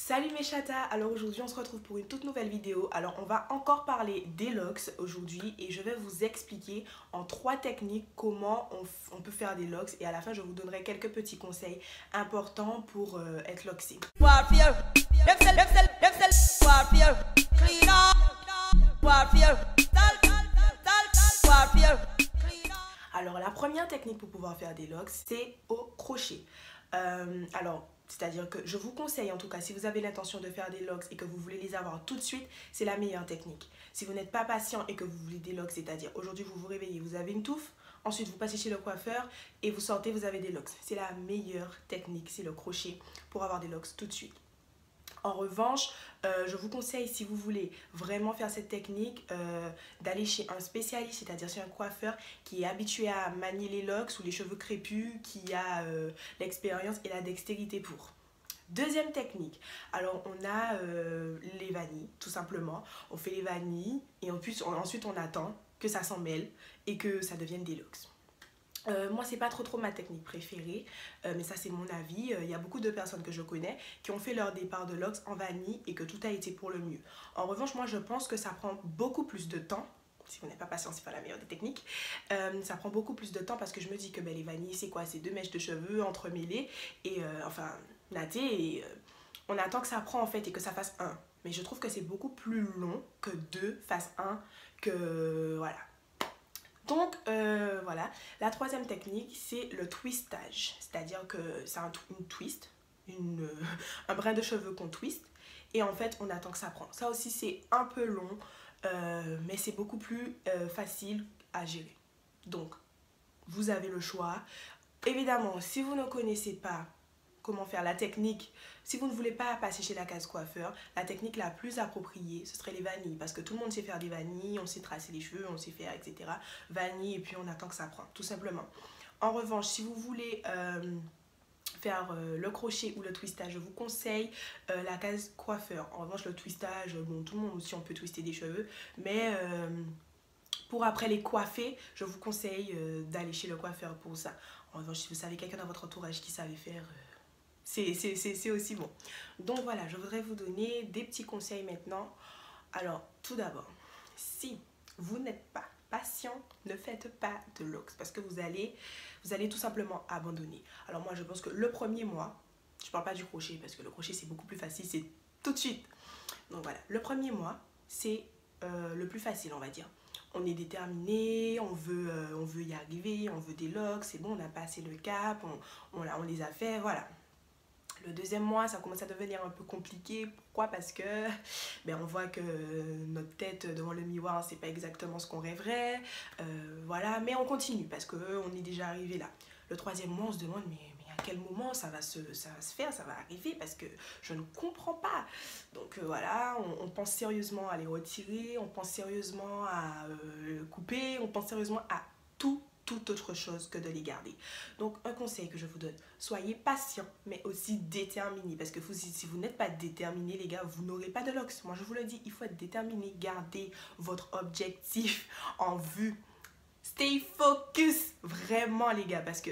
Salut mes chatas, alors aujourd'hui on se retrouve pour une toute nouvelle vidéo. Alors on va encore parler des locks aujourd'hui et je vais vous expliquer en 3 techniques comment on peut faire des locks et à la fin je vous donnerai quelques petits conseils importants pour être locksé. Alors la première technique pour pouvoir faire des locks c'est au crochet. C'est-à-dire que je vous conseille, en tout cas, si vous avez l'intention de faire des locks et que vous voulez les avoir tout de suite, c'est la meilleure technique. Si vous n'êtes pas patient et que vous voulez des locks, c'est-à-dire aujourd'hui vous vous réveillez, vous avez une touffe, ensuite vous passez chez le coiffeur et vous sortez, vous avez des locks. C'est la meilleure technique, c'est le crochet pour avoir des locks tout de suite. En revanche, je vous conseille, si vous voulez vraiment faire cette technique, d'aller chez un spécialiste, c'est-à-dire chez un coiffeur qui est habitué à manier les locks ou les cheveux crépus, qui a l'expérience et la dextérité pour. Deuxième technique, alors on a les vanilles, tout simplement. On fait les vanilles et ensuite on attend que ça s'en mêle et que ça devienne des locks. Moi c'est pas trop ma technique préférée, mais ça c'est mon avis. Il y a beaucoup de personnes que je connais qui ont fait leur départ de locks en vanille et que tout a été pour le mieux. En revanche moi je pense que ça prend beaucoup plus de temps. Si vous n'êtes pas patient, c'est pas la meilleure des techniques. Ça prend beaucoup plus de temps parce que je me dis que les vanilles c'est quoi? C'est 2 mèches de cheveux entremêlées et enfin nattées et on attend que ça prend en fait et que ça fasse un. Mais je trouve que c'est beaucoup plus long que 2 fassent 1, que voilà. Donc voilà, la troisième technique c'est le twistage, c'est-à-dire que c'est une twist, un brin de cheveux qu'on twist et en fait on attend que ça prend. Ça aussi c'est un peu long mais c'est beaucoup plus facile à gérer. Donc vous avez le choix. Évidemment si vous ne connaissez pas comment faire la technique, si vous ne voulez pas passer chez la case coiffeur, la technique la plus appropriée, ce serait les vanilles. Parce que tout le monde sait faire des vanilles, on sait tracer les cheveux, on sait faire, etc. Vanille et puis on attend que ça prenne, tout simplement. En revanche, si vous voulez faire le crochet ou le twistage, je vous conseille la case coiffeur. En revanche, le twistage, bon, tout le monde aussi, on peut twister des cheveux. Mais pour après les coiffer, je vous conseille d'aller chez le coiffeur pour ça. En revanche, si vous savez quelqu'un dans votre entourage qui savait faire... c'est aussi bon. Donc voilà, je voudrais vous donner des petits conseils maintenant. Alors, tout d'abord, si vous n'êtes pas patient, ne faites pas de locks parce que vous allez tout simplement abandonner. Alors moi, je pense que le premier mois, je parle pas du crochet parce que le crochet, c'est beaucoup plus facile, c'est tout de suite. Donc voilà, le premier mois, c'est le plus facile, on va dire. On est déterminé, on veut y arriver, on veut des locks, c'est bon, on a passé le cap, on les a fait, voilà. Le deuxième mois, ça commence à devenir un peu compliqué. Pourquoi? Parce que on voit que notre tête devant le miroir, c'est pas exactement ce qu'on rêverait. Voilà, mais on continue parce qu'on est déjà arrivé là. Le troisième mois, on se demande, mais à quel moment ça va se faire, ça va arriver parce que je ne comprends pas. Donc voilà, on pense sérieusement à les retirer, on pense sérieusement à couper, on pense sérieusement à toute autre chose que de les garder. Donc un conseil que je vous donne, soyez patient mais aussi déterminé parce que si vous n'êtes pas déterminé les gars, vous n'aurez pas de locks. Moi je vous le dis, il faut être déterminé, gardez votre objectif en vue, stay focus vraiment les gars, parce que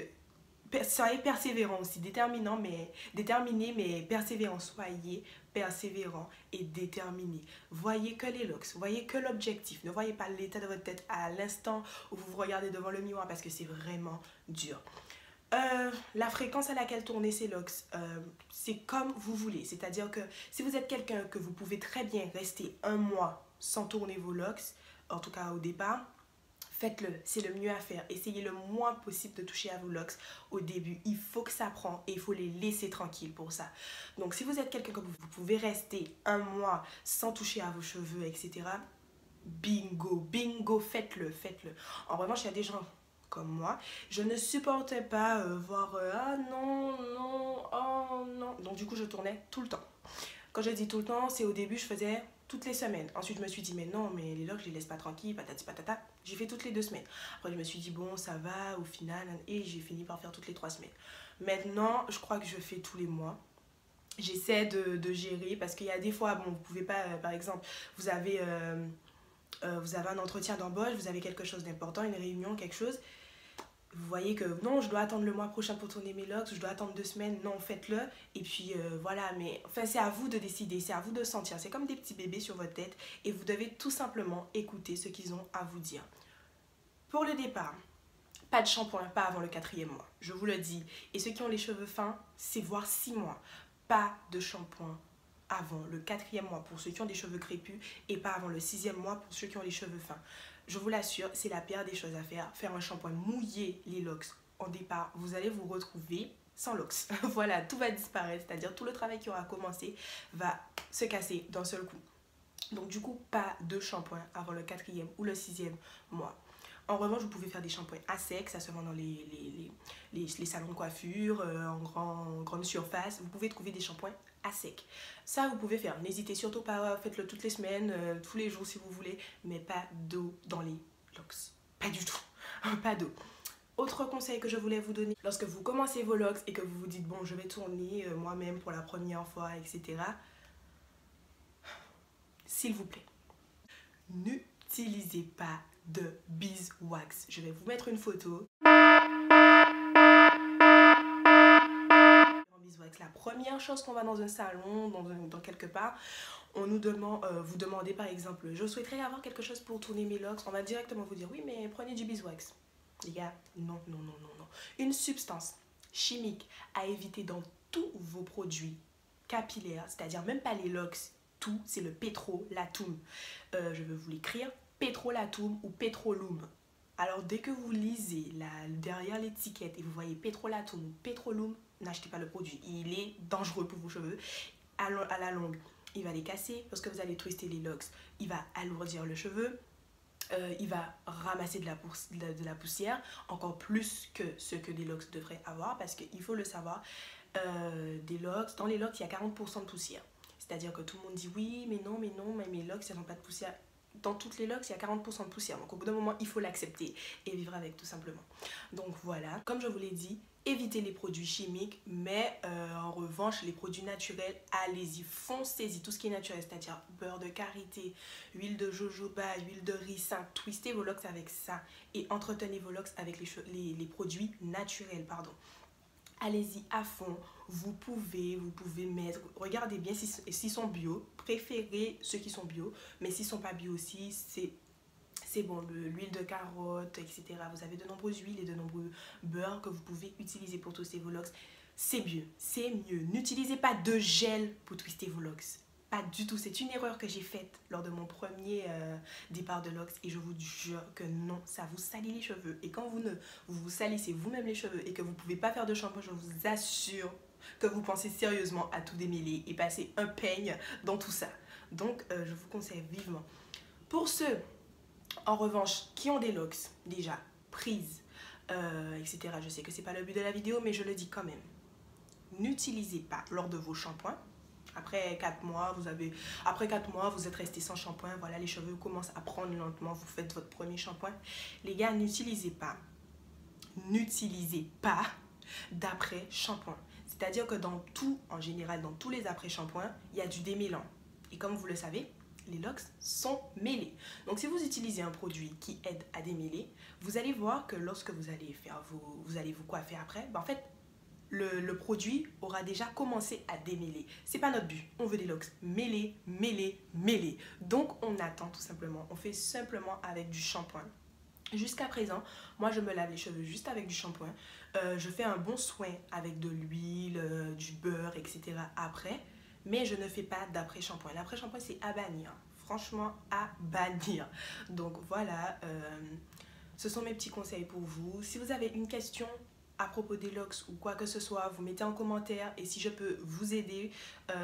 soyez persévérant aussi, déterminé mais persévérant, soyez persévérant et déterminé. Voyez que les locks, voyez que l'objectif, ne voyez pas l'état de votre tête à l'instant où vous vous regardez devant le miroir parce que c'est vraiment dur. La fréquence à laquelle tourner ces locks, c'est comme vous voulez, c'est-à-dire que si vous êtes quelqu'un que vous pouvez très bien rester un mois sans tourner vos locks, en tout cas au départ, faites-le, c'est le mieux à faire. Essayez le moins possible de toucher à vos locks au début. Il faut que ça prenne et il faut les laisser tranquilles pour ça. Donc si vous êtes quelqu'un que vous pouvez rester un mois sans toucher à vos cheveux, etc. Bingo, faites-le. En revanche, il y a des gens comme moi, je ne supportais pas voir ah non, oh non. Donc du coup, je tournais tout le temps. Quand je dis tout le temps, c'est au début, je faisais toutes les semaines. Ensuite, je me suis dit, mais non, mais les locks, je les laisse pas tranquilles, patati patata. J'ai fait toutes les 2 semaines. Après, je me suis dit, bon, ça va, au final. Et j'ai fini par faire toutes les 3 semaines. Maintenant, je crois que je fais tous les mois. J'essaie de gérer parce qu'il y a des fois, bon, vous pouvez pas, par exemple, vous avez un entretien d'embauche, vous avez quelque chose d'important, une réunion, quelque chose. vous voyez que non, je dois attendre le mois prochain pour tourner mes locks, je dois attendre 2 semaines, non, faites-le. Et puis voilà, mais enfin, c'est à vous de décider, c'est à vous de sentir. C'est comme des petits bébés sur votre tête et vous devez tout simplement écouter ce qu'ils ont à vous dire. Pour le départ, pas de shampoing, pas avant le 4e mois, je vous le dis. Et ceux qui ont les cheveux fins, c'est voire 6 mois. Pas de shampoing avant le 4e mois pour ceux qui ont des cheveux crépus et pas avant le 6e mois pour ceux qui ont les cheveux fins. Je vous l'assure, c'est la pire des choses à faire. Faire un shampoing, mouiller les locks en départ, vous allez vous retrouver sans locks. Voilà, tout va disparaître, c'est-à-dire tout le travail qui aura commencé va se casser d'un seul coup. Donc du coup, pas de shampoing avant le 4e ou le 6e mois. En revanche, vous pouvez faire des shampoings à sec, ça se vend dans les salons de coiffure, en grande surface. Vous pouvez trouver des shampoings à sec. Ça, vous pouvez faire. N'hésitez surtout pas, faites-le toutes les semaines, tous les jours si vous voulez, mais pas d'eau dans les locks. Pas du tout. Pas d'eau. Autre conseil que je voulais vous donner, lorsque vous commencez vos locks et que vous vous dites, bon, je vais tourner moi-même pour la première fois, etc. S'il vous plaît, n'utilisez pas de beeswax. Je vais vous mettre une photo. La première chose qu'on va dans un salon, dans quelque part, on nous demande, vous demandez par exemple, je souhaiterais avoir quelque chose pour tourner mes locks. On va directement vous dire, oui, mais prenez du beeswax. Les gars, non, non, non, non, non. Une substance chimique à éviter dans tous vos produits capillaires, c'est-à-dire même pas les locks, tout, c'est le pétrolatum. Je vais vous l'écrire, pétrolatum ou pétrolum. Alors dès que vous lisez derrière l'étiquette et vous voyez pétrolatum ou pétrolum, n'achetez pas le produit. Il est dangereux pour vos cheveux. À la longue, il va les casser parce que vous allez twister les locks. Il va alourdir le cheveu. Il va ramasser de la poussière, encore plus que ce que des locks devraient avoir, parce qu'il faut le savoir, dans les locks, il y a 40% de poussière. C'est-à-dire que tout le monde dit oui, mais non, mais mes locks, ils n'ont pas de poussière. Dans toutes les locks, il y a 40% de poussière. Donc au bout d'un moment, il faut l'accepter et vivre avec tout simplement. Donc voilà, comme je vous l'ai dit, évitez les produits chimiques, mais en revanche, les produits naturels, allez-y, foncez-y. Tout ce qui est naturel, c'est-à-dire beurre de karité, huile de jojoba, huile de ricin, twistez vos locks avec ça et entretenez vos locks avec les produits naturels, pardon. Allez-y à fond, vous pouvez mettre, regardez bien s'ils sont bio, préférez ceux qui sont bio, mais s'ils ne sont pas bio aussi, c'est bon, l'huile de carotte, etc. Vous avez de nombreuses huiles et de nombreux beurres que vous pouvez utiliser pour twister vos locks. C'est mieux, c'est mieux. N'utilisez pas de gel pour twister vos locks. Pas du tout, c'est une erreur que j'ai faite lors de mon premier départ de locks et je vous jure que non, ça vous salit les cheveux. Et quand vous salissez vous-même les cheveux et que vous ne pouvez pas faire de shampoing, je vous assure que vous pensez sérieusement à tout démêler et passer un peigne dans tout ça. Donc, je vous conseille vivement. Pour ceux, en revanche, qui ont des locks déjà prises, etc. Je sais que ce n'est pas le but de la vidéo, mais je le dis quand même. N'utilisez pas lors de vos shampoings. Après 4 mois, vous êtes resté sans shampoing. Voilà, les cheveux commencent à prendre lentement. Vous faites votre premier shampoing. Les gars, n'utilisez pas d'après-shampoing. C'est-à-dire que dans tout, en général, dans tous les après-shampoings, il y a du démêlant. Et comme vous le savez, les locks sont mêlés. Donc, si vous utilisez un produit qui aide à démêler, vous allez voir que lorsque vous allez vous coiffer après, en fait, le produit aura déjà commencé à démêler. C'est pas notre but. On veut des locks mêlés, mêlés, mêlés. Donc, on attend tout simplement. On fait simplement avec du shampoing. Jusqu'à présent, moi, je me lave les cheveux juste avec du shampoing. Je fais un bon soin avec de l'huile, du beurre, etc. après. Mais je ne fais pas d'après-shampoing. L'après-shampoing, c'est à bannir. Franchement, à bannir. Donc, voilà. Ce sont mes petits conseils pour vous. Si vous avez une question à propos des locks ou quoi que ce soit, vous mettez en commentaire et si je peux vous aider,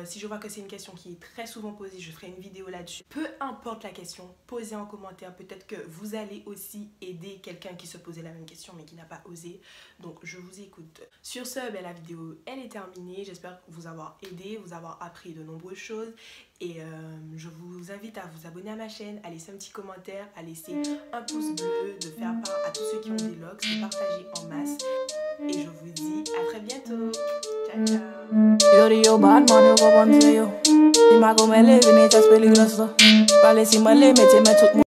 si je vois que c'est une question qui est très souvent posée, je ferai une vidéo là-dessus. Peu importe la question, posez en commentaire, peut-être que vous allez aussi aider quelqu'un qui se posait la même question mais qui n'a pas osé, donc je vous écoute. Sur ce, la vidéo elle est terminée, j'espère vous avoir aidé, vous avoir appris de nombreuses choses et je vous invite à vous abonner à ma chaîne, à laisser un petit commentaire, à laisser un pouce bleu, de faire part à tous ceux qui ont des locks, de partager en masse. Et je vous dis à très bientôt. Ciao, ciao. Yo dio bad man, yo go on to you. Di mago me live in it as peligroso. Vale si me limit, me